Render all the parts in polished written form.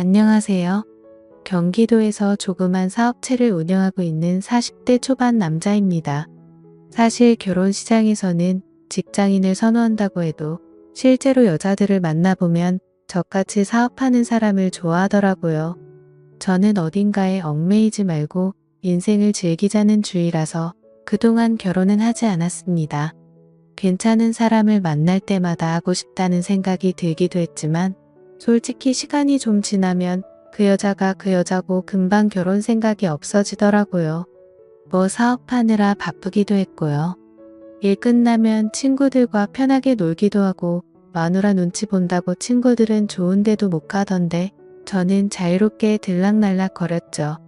안녕하세요. 경기도에서 조그만 사업체를 운영하고 있는 40대 초반 남자입니다. 사실 결혼 시장에서는 직장인을 선호한다고 해도 실제로 여자들을 만나보면 저같이 사업하는 사람을 좋아하더라고요. 저는 어딘가에 얽매이지 말고 인생을 즐기자는 주의라서 그동안 결혼은 하지 않았습니다. 괜찮은 사람을 만날 때마다 하고 싶다는 생각이 들기도 했지만 솔직히 시간이 좀 지나면 그 여자가 그 여자고 금방 결혼 생각이 없어지더라고요. 뭐 사업하느라 바쁘기도 했고요. 일 끝나면 친구들과 편하게 놀기도 하고 마누라 눈치 본다고 친구들은 좋은 데도 못 가던데 저는 자유롭게 들락날락 거렸죠.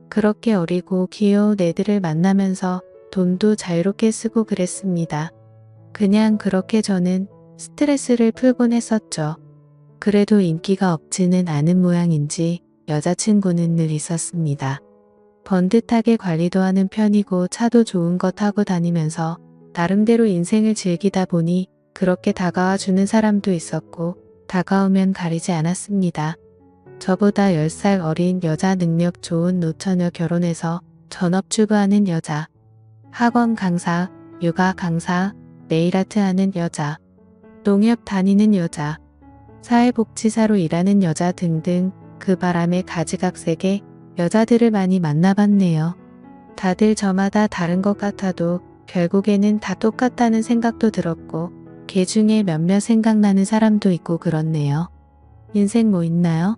그렇게 어리고 귀여운 애들을 만나면서 돈도 자유롭게 쓰고 그랬습니다. 그냥 그렇게 저는 스트레스를 풀곤 했었죠. 그래도 인기가 없지는 않은 모양인지 여자친구는 늘 있었습니다. 번듯하게 관리도 하는 편이고 차도 좋은 거 타고 다니면서 나름대로 인생을 즐기다 보니 그렇게 다가와 주는 사람도 있었고 다가오면 가리지 않았습니다. 저보다 10살 어린 여자 능력 좋은 노처녀 결혼해서 전업주부하는 여자, 학원 강사, 육아 강사, 네일아트 하는 여자, 농협 다니는 여자, 사회복지사로 일하는 여자 등등 그 바람에 가지각색의 여자들을 많이 만나봤네요. 다들 저마다 다른 것 같아도 결국에는 다 똑같다는 생각도 들었고 개 중에 몇몇 생각나는 사람도 있고 그렇네요. 인생 뭐 있나요?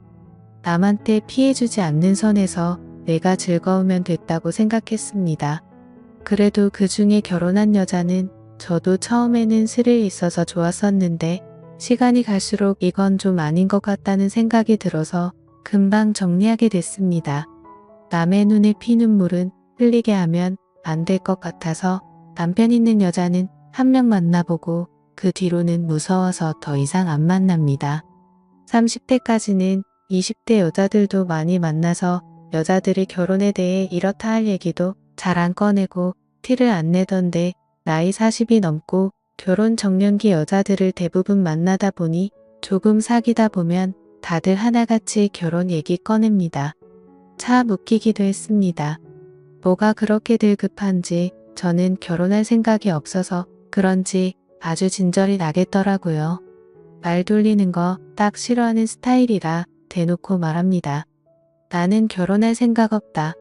남한테 피해주지 않는 선에서 내가 즐거우면 됐다고 생각했습니다. 그래도 그 중에 결혼한 여자는 저도 처음에는 스릴 있어서 좋았었는데 시간이 갈수록 이건 좀 아닌 것 같다는 생각이 들어서 금방 정리하게 됐습니다. 남의 눈에 피눈물은 흘리게 하면 안 될 것 같아서 남편 있는 여자는 한 명 만나보고 그 뒤로는 무서워서 더 이상 안 만납니다. 30대까지는 20대 여자들도 많이 만나서 여자들이 결혼에 대해 이렇다 할 얘기도 잘 안 꺼내고 티를 안 내던데 나이 40이 넘고 결혼 정년기 여자들을 대부분 만나다 보니 조금 사귀다 보면 다들 하나같이 결혼 얘기 꺼냅니다. 참 웃기기도 했습니다. 뭐가 그렇게들 급한지 저는 결혼할 생각이 없어서 그런지 아주 진절이 나겠더라고요. 말 돌리는 거 딱 싫어하는 스타일이라 대놓고 말합니다. 나는 결혼할 생각 없다.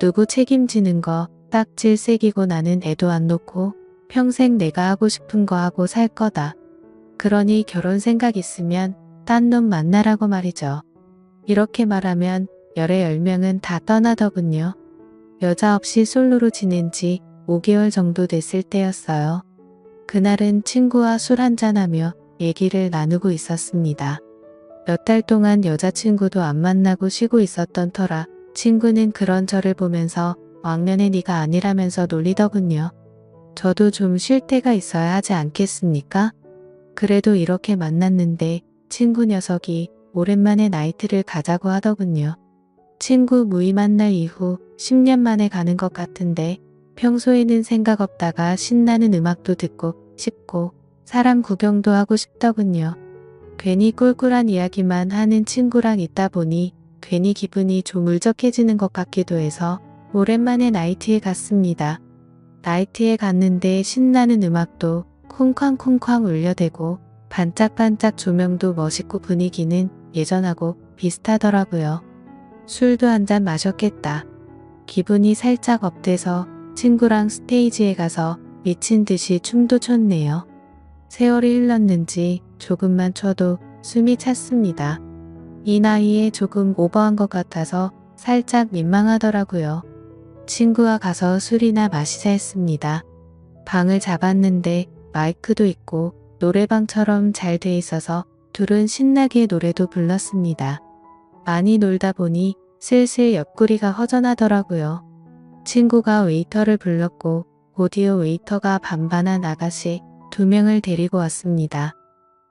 누구 책임지는 거 딱 질색이고 나는 애도 안 놓고 평생 내가 하고 싶은 거 하고 살 거다. 그러니 결혼 생각 있으면 딴 놈 만나라고 말이죠. 이렇게 말하면 열의 10명은 다 떠나더군요. 여자 없이 솔로로 지낸 지 5개월 정도 됐을 때였어요. 그날은 친구와 술 한잔하며 얘기를 나누고 있었습니다. 몇 달 동안 여자친구도 안 만나고 쉬고 있었던 터라 친구는 그런 저를 보면서 왕년에 네가 아니라면서 놀리더군요. 저도 좀 쉴 때가 있어야 하지 않겠습니까? 그래도 이렇게 만났는데 친구 녀석이 오랜만에 나이트를 가자고 하더군요. 친구 무임한 날 이후 10년 만에 가는 것 같은데 평소에는 생각 없다가 신나는 음악도 듣고 싶고 사람 구경도 하고 싶더군요. 괜히 꿀꿀한 이야기만 하는 친구랑 있다 보니 괜히 기분이 좀 울적해지는 것 같기도 해서 오랜만에 나이트에 갔습니다. 나이트에 갔는데 신나는 음악도 쿵쾅쿵쾅 울려대고 반짝반짝 조명도 멋있고 분위기는 예전하고 비슷하더라고요. 술도 한 잔 마셨겠다. 기분이 살짝 업돼서 친구랑 스테이지에 가서 미친 듯이 춤도 췄네요. 세월이 흘렀는지 조금만 춰도 숨이 찼습니다. 이 나이에 조금 오버한 것 같아서 살짝 민망하더라고요. 친구와 가서 술이나 마시자 했습니다. 방을 잡았는데 마이크도 있고 노래방처럼 잘 돼 있어서 둘은 신나게 노래도 불렀습니다. 많이 놀다 보니 슬슬 옆구리가 허전하더라고요. 친구가 웨이터를 불렀고 오디오 웨이터가 반반한 아가씨 2명을 데리고 왔습니다.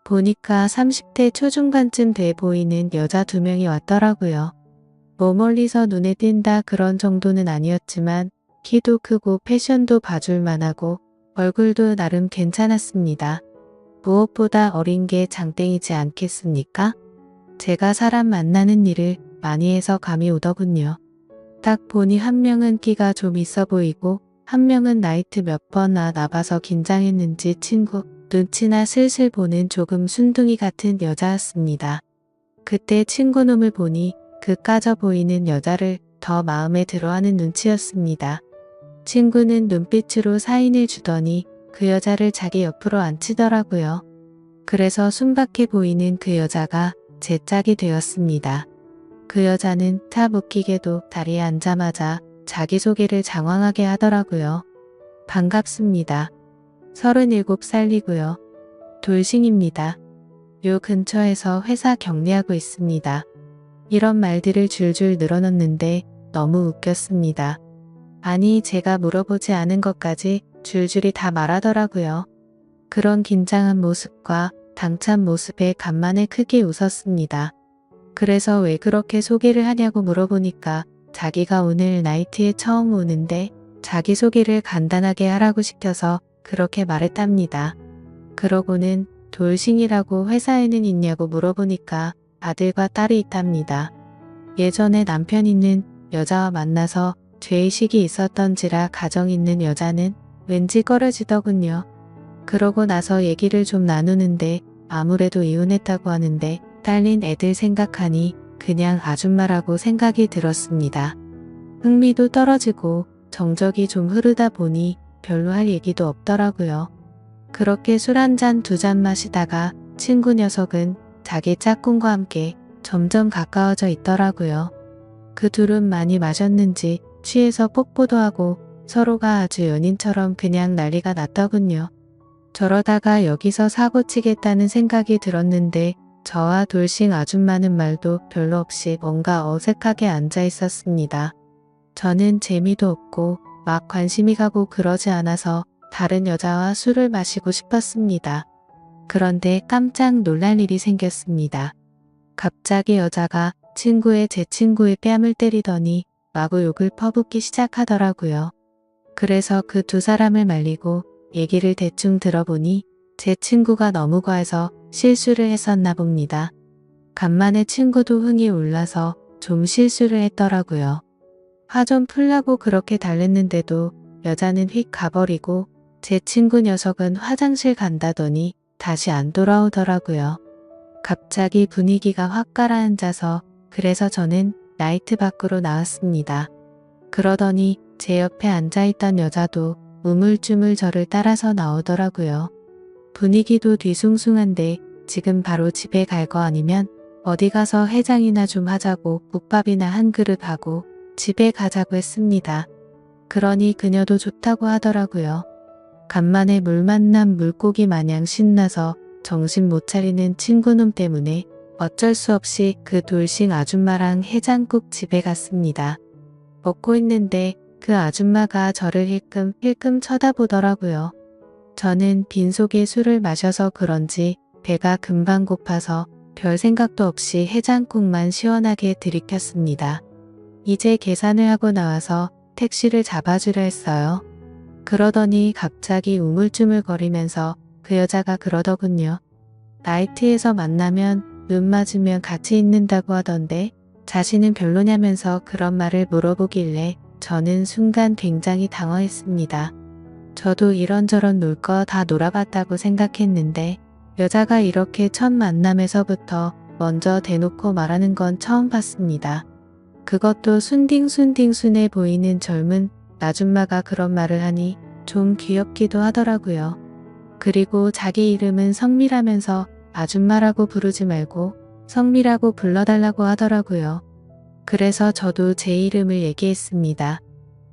보니까 30대 초중반쯤 돼 보이는 여자 2명이 왔더라고요. 뭐 멀리서 눈에 띈다 그런 정도는 아니었지만 키도 크고 패션도 봐줄 만하고 얼굴도 나름 괜찮았습니다. 무엇보다 어린 게 장땡이지 않겠습니까? 제가 사람 만나는 일을 많이 해서 감이 오더군요. 딱 보니 한 명은 끼가 좀 있어 보이고 한 명은 나이트 몇 번 나봐서 긴장했는지 친구 눈치나 슬슬 보는 조금 순둥이 같은 여자였습니다. 그때 친구놈을 보니 그 까져 보이는 여자를 더 마음에 들어하는 눈치였습니다. 친구는 눈빛으로 사인을 주더니 그 여자를 자기 옆으로 앉히더라고요. 그래서 순박해 보이는 그 여자가 제 짝이 되었습니다. 그 여자는 참 웃기게도 다리에 앉자마자 자기소개를 장황하게 하더라고요. 반갑습니다. 37살이고요. 돌싱입니다. 요 근처에서 회사 격리하고 있습니다. 이런 말들을 줄줄 늘어놓는데 너무 웃겼습니다. 아니 제가 물어보지 않은 것까지 줄줄이 다 말하더라고요. 그런 긴장한 모습과 당찬 모습에 간만에 크게 웃었습니다. 그래서 왜 그렇게 소개를 하냐고 물어보니까 자기가 오늘 나이트에 처음 오는데 자기소개를 간단하게 하라고 시켜서 그렇게 말했답니다. 그러고는 돌싱이라고 회사에는 있냐고 물어보니까 아들과 딸이 있답니다. 예전에 남편 있는 여자와 만나서 죄의식이 있었던지라 가정 있는 여자는 왠지 꺼려지더군요. 그러고 나서 얘기를 좀 나누는데 아무래도 이혼했다고 하는데 딸린 애들 생각하니 그냥 아줌마라고 생각이 들었습니다. 흥미도 떨어지고 정적이 좀 흐르다 보니 별로 할 얘기도 없더라고요. 그렇게 술 한 잔 두 잔 마시다가 친구 녀석은 자기 짝꿍과 함께 점점 가까워져 있더라고요. 그 둘은 많이 마셨는지 취해서 뽀뽀도 하고 서로가 아주 연인처럼 그냥 난리가 났더군요. 저러다가 여기서 사고 치겠다는 생각이 들었는데 저와 돌싱 아줌마는 말도 별로 없이 뭔가 어색하게 앉아 있었습니다. 저는 재미도 없고 막 관심이 가고 그러지 않아서 다른 여자와 술을 마시고 싶었습니다. 그런데 깜짝 놀랄 일이 생겼습니다. 갑자기 여자가 제 친구의 뺨을 때리더니 마구 욕을 퍼붓기 시작하더라고요. 그래서 그 두 사람을 말리고 얘기를 대충 들어보니 제 친구가 너무 과해서 실수를 했었나 봅니다. 간만에 친구도 흥이 올라서 좀 실수를 했더라고요. 화 좀 풀라고 그렇게 달랬는데도 여자는 휙 가버리고 제 친구 녀석은 화장실 간다더니 다시 안 돌아오더라고요. 갑자기 분위기가 확 가라앉아서 그래서 저는 나이트 밖으로 나왔습니다. 그러더니 제 옆에 앉아있던 여자도 우물쭈물 저를 따라서 나오더라고요. 분위기도 뒤숭숭한데 지금 바로 집에 갈 거 아니면 어디 가서 해장이나 좀 하자고 국밥이나 한 그릇 하고 집에 가자고 했습니다. 그러니 그녀도 좋다고 하더라고요. 간만에 물 만난 물고기 마냥 신나서 정신 못 차리는 친구놈 때문에 어쩔 수 없이 그 돌싱 아줌마랑 해장국 집에 갔습니다. 먹고 있는데 그 아줌마가 저를 힐끔힐끔 쳐다보더라고요. 저는 빈속에 술을 마셔서 그런지 배가 금방 고파서 별 생각도 없이 해장국만 시원하게 들이켰습니다. 이제 계산을 하고 나와서 택시를 잡아주려 했어요. 그러더니 갑자기 우물쭈물거리면서 그 여자가 그러더군요. 나이트에서 만나면 눈 맞으면 같이 있는다고 하던데 자신은 별로냐면서 그런 말을 물어보길래 저는 순간 굉장히 당황했습니다. 저도 이런저런 놀 거 다 놀아봤다고 생각했는데 여자가 이렇게 첫 만남에서부터 먼저 대놓고 말하는 건 처음 봤습니다. 그것도 순딩순딩순해 보이는 젊은 아줌마가 그런 말을 하니 좀 귀엽기도 하더라고요. 그리고 자기 이름은 성미라면서 아줌마라고 부르지 말고 성미라고 불러달라고 하더라고요. 그래서 저도 제 이름을 얘기했습니다.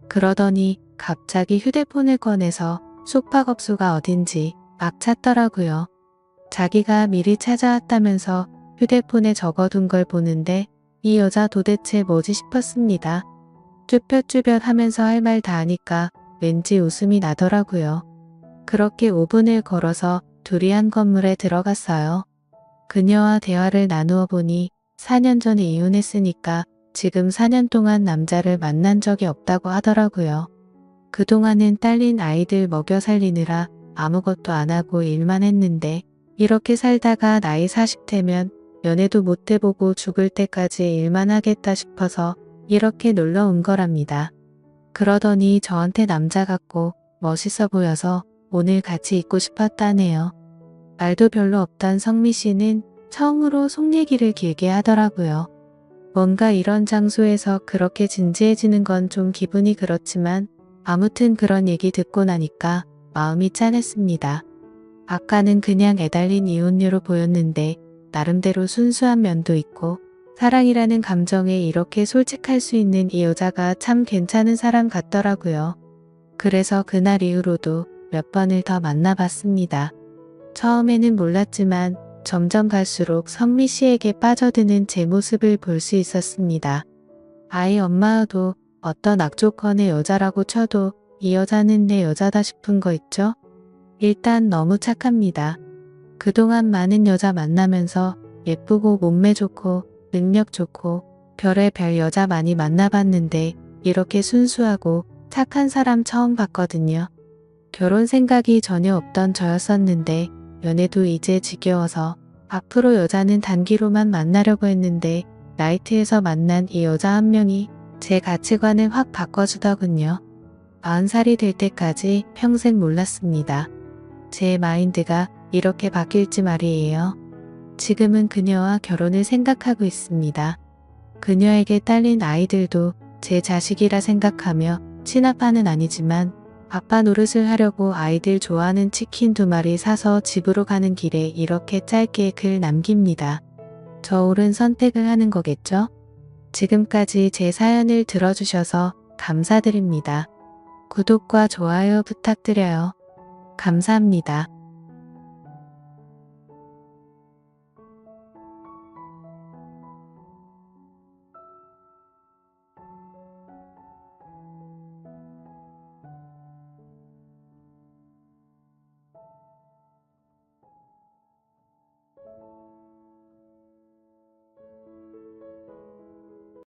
그러더니 갑자기 휴대폰을 꺼내서 숙박업소가 어딘지 막 찾더라고요. 자기가 미리 찾아왔다면서 휴대폰에 적어둔 걸 보는데 이 여자 도대체 뭐지 싶었습니다. 쭈뼛쭈뼛 하면서 할 말 다 하니까 왠지 웃음이 나더라고요. 그렇게 5분을 걸어서 둘이 한 건물에 들어갔어요. 그녀와 대화를 나누어 보니 4년 전에 이혼했으니까 지금 4년 동안 남자를 만난 적이 없다고 하더라고요. 그동안은 딸린 아이들 먹여 살리느라 아무것도 안 하고 일만 했는데 이렇게 살다가 나이 40대면 연애도 못 해보고 죽을 때까지 일만 하겠다 싶어서 이렇게 놀러 온 거랍니다. 그러더니 저한테 남자 같고 멋있어 보여서 오늘 같이 있고 싶었다네요. 말도 별로 없던 성미 씨는 처음으로 속 얘기를 길게 하더라고요. 뭔가 이런 장소에서 그렇게 진지해지는 건 좀 기분이 그렇지만 아무튼 그런 얘기 듣고 나니까 마음이 짠했습니다. 아까는 그냥 애달린 이혼녀로 보였는데 나름대로 순수한 면도 있고 사랑이라는 감정에 이렇게 솔직할 수 있는 이 여자가 참 괜찮은 사람 같더라고요. 그래서 그날 이후로도 몇 번을 더 만나봤습니다. 처음에는 몰랐지만 점점 갈수록 성미 씨에게 빠져드는 제 모습을 볼 수 있었습니다. 아이 엄마도 어떤 악조건의 여자라고 쳐도 이 여자는 내 여자다 싶은 거 있죠? 일단 너무 착합니다. 그동안 많은 여자 만나면서 예쁘고 몸매 좋고 능력 좋고 별의별 여자 많이 만나봤는데 이렇게 순수하고 착한 사람 처음 봤거든요. 결혼 생각이 전혀 없던 저였었는데 연애도 이제 지겨워서 앞으로 여자는 단기로만 만나려고 했는데 나이트에서 만난 이 여자 한 명이 제 가치관을 확 바꿔주더군요. 40살이 될 때까지 평생 몰랐습니다. 제 마인드가 이렇게 바뀔지 말이에요. 지금은 그녀와 결혼을 생각하고 있습니다. 그녀에게 딸린 아이들도 제 자식이라 생각하며 친아빠는 아니지만 아빠 노릇을 하려고 아이들 좋아하는 치킨 2마리 사서 집으로 가는 길에 이렇게 짧게 글 남깁니다. 저 옳은 선택을 하는 거겠죠? 지금까지 제 사연을 들어주셔서 감사드립니다. 구독과 좋아요 부탁드려요. 감사합니다.